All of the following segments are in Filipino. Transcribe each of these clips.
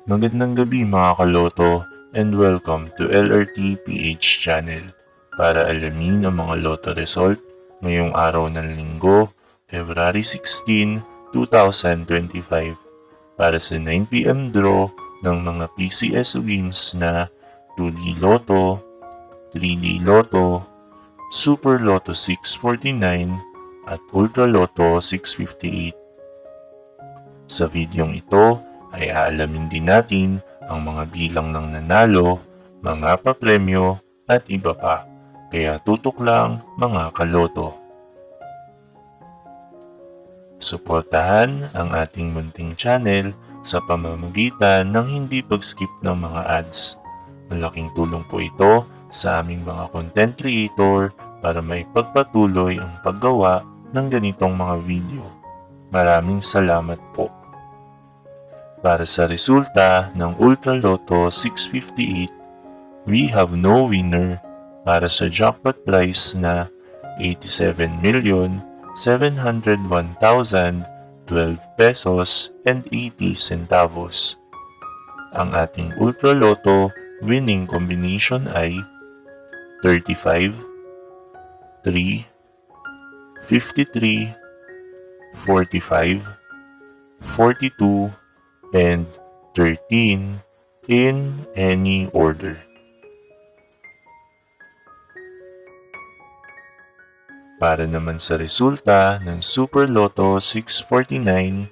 Magandang gabi mga kaloto and welcome to LRT PH channel para alamin ang mga loto result ngayong araw ng Linggo, February 16, 2025 para sa 9pm draw ng mga PCS wins na 2D Lotto, 3D Lotto, Super Lotto 649 at Ultra Lotto 658. Sa videong ito ay aalamin din natin ang mga bilang ng nanalo, mga papremyo at iba pa. Kaya tutok lang mga kaloto. Suportahan ang ating munting channel sa pamamagitan ng hindi pag-skip ng mga ads. Malaking tulong po ito sa aming mga content creator para maipagpatuloy ang paggawa ng ganitong mga video. Maraming salamat po. Para sa resulta ng Ultra Lotto 658, we have no winner para sa jackpot prize na 87,701,012 pesos and 80 centavos. Ang ating Ultra Lotto winning combination ay 35, 3, 53, 45, 42, and 13 in any order. Para naman sa resulta ng Super Lotto 649,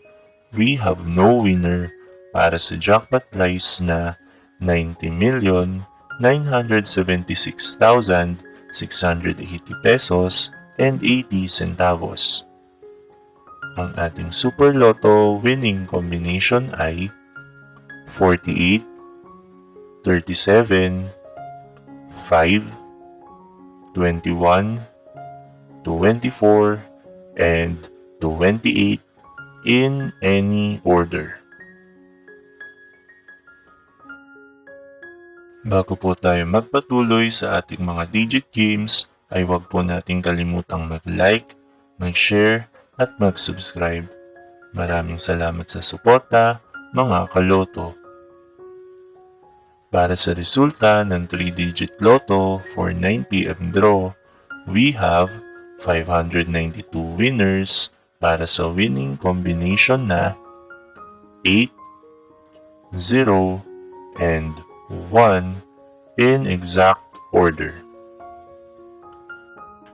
we have no winner para sa jackpot prize na 90,976,680 pesos and 80 centavos. Ang ating Super Lotto winning combination ay 48, 37, 5, 21, 24, and 28 in any order. Bago po tayo magpatuloy sa ating mga digit games, ay huwag po nating kalimutang mag-like, mag-share, at mag-subscribe. Maraming salamat sa suporta, mga kaloto. Para sa resulta ng 3-digit Lotto for 9pm draw, we have 592 winners para sa winning combination na 8, 0, and 1 in exact order.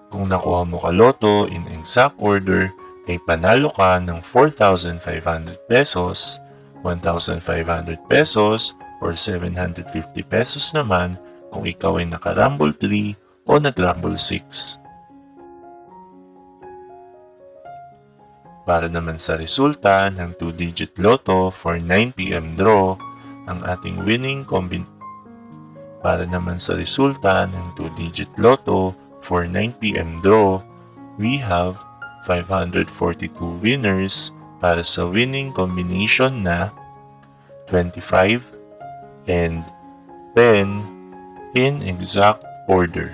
Kung nakuha mo kaloto in exact order, ay panalo ka ng 4,500 pesos, 1,500 pesos, or 750 pesos naman kung ikaw ay naka-rumble 3 o nag-rumble 6. Para naman sa resulta ng 2-digit Lotto for 9pm draw, ang ating winning Para naman sa resulta ng 2-digit Lotto for 9pm draw, we have 542 winners para sa winning combination na 25 and 10 in exact order.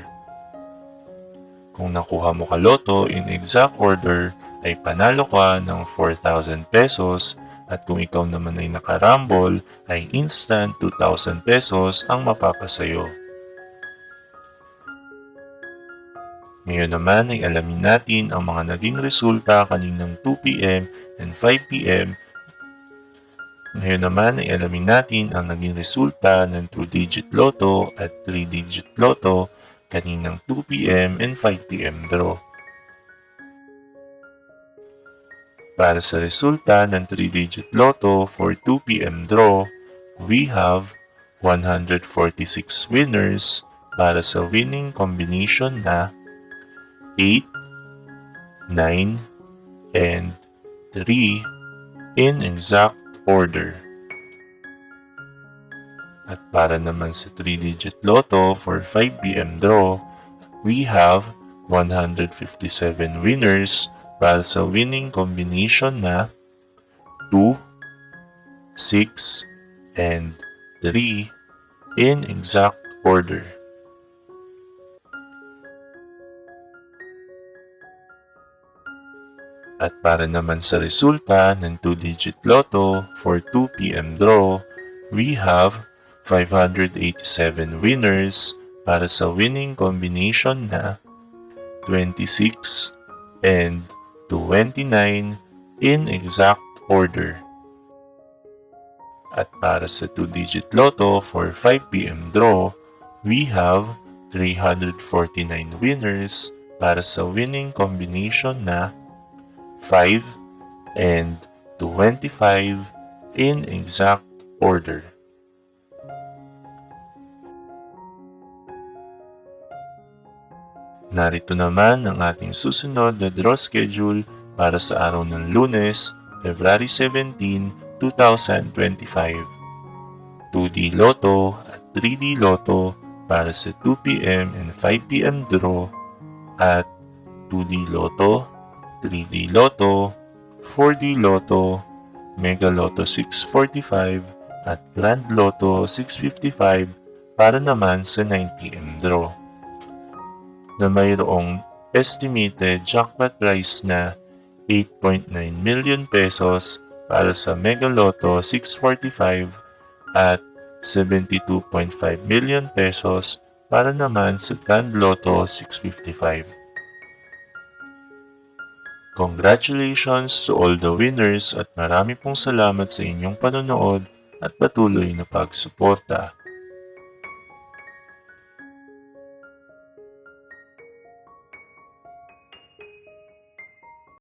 Kung nakuha mo kaloto in exact order, ay panalo ka ng 4,000 pesos at kung ikaw naman ay nakarambol, ay instant 2,000 pesos ang mapapasayo. Ngayon naman ay alamin natin ang mga naging resulta kaninang 2pm and 5pm. Ngayon naman ay alamin natin ang naging resulta ng 2-digit Lotto at 3-digit Lotto kaninang 2pm and 5pm draw. Para sa resulta ng 3-digit Lotto for 2pm draw, we have 146 winners para sa winning combination na 8, 9, and 3 in exact order. At para naman sa 3-digit Lotto for 5pm draw, we have 157 winners para sa winning combination na 2, 6, and 3 in exact order. At para naman sa resulta ng 2-digit Lotto for 2pm draw, we have 587 winners para sa winning combination na 26 and 29 in exact order. At para sa 2-digit Lotto for 5 p.m. draw, we have 349 winners para sa winning combination na 5 and 25 in exact order. Narito naman ang ating susunod na draw schedule para sa araw ng Lunes, February 17, 2025. 2D Lotto at 3D Lotto para sa 2 p.m. and 5 p.m. draw at 2D Lotto, 3D Lotto, 4D Lotto, Mega Lotto 645 at Grand Lotto 655 para naman sa 9 p.m. draw na mayroong estimated jackpot prize na 8.9 million pesos para sa Mega Lotto 645 at 72.5 million pesos para naman sa Grand Lotto 655. Congratulations to all the winners at marami pong salamat sa inyong panonood at patuloy na pagsuporta.